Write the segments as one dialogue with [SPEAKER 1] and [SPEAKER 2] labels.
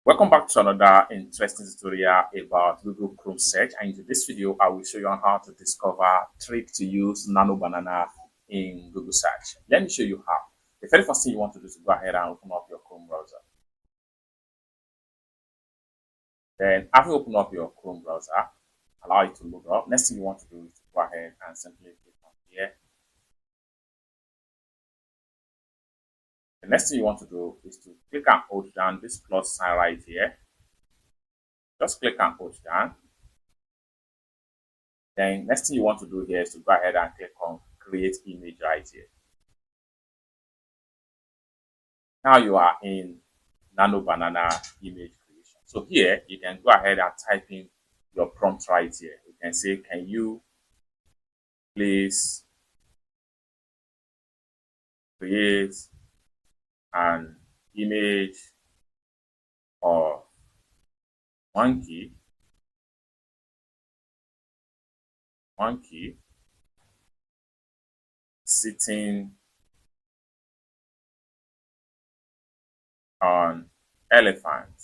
[SPEAKER 1] Welcome back to another interesting tutorial about Google Chrome search, and in this video I will show you on how to discover trick to use Nano Banana in Google search. Let me show you how. The very first thing you want to do is to go ahead and open up your Chrome browser. Then after you open up your Chrome browser, allow it to load up. Next thing you want to do is to go ahead and simply click on here. The next thing you want to do is to click and hold down this plus sign right here. Just click and hold down. Then next thing you want to do here is to go ahead and click on create image right here. Now you are in Nano Banana image creation. So here you can go ahead and type in your prompt right here. You can say, can you please create an image of monkey sitting on elephant.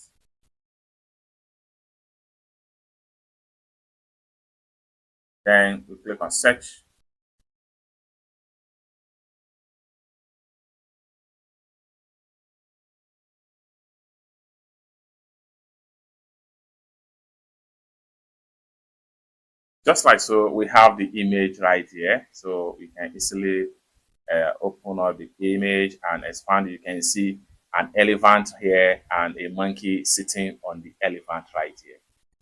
[SPEAKER 1] Then we click on search. Just like so, we have the image right here. So we can easily open up the image and expand. You can see an elephant here and a monkey sitting on the elephant right here.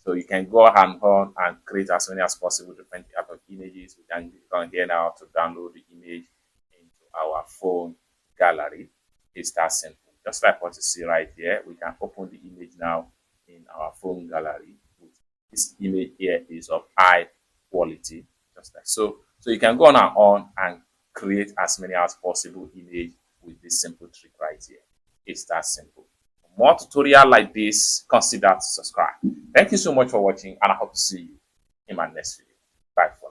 [SPEAKER 1] So you can go on and create as many as possible different type of images. We can go here now to download the image into our phone gallery. It's that simple. Just like what you see right here, we can open the image now in our phone gallery. This image here is of high quality, just like so. So you can go on and create as many as possible image with this simple trick right here. It's that simple. For more tutorial like this, consider to subscribe. Thank you so much for watching, and I hope to see you in my next video. Bye for now.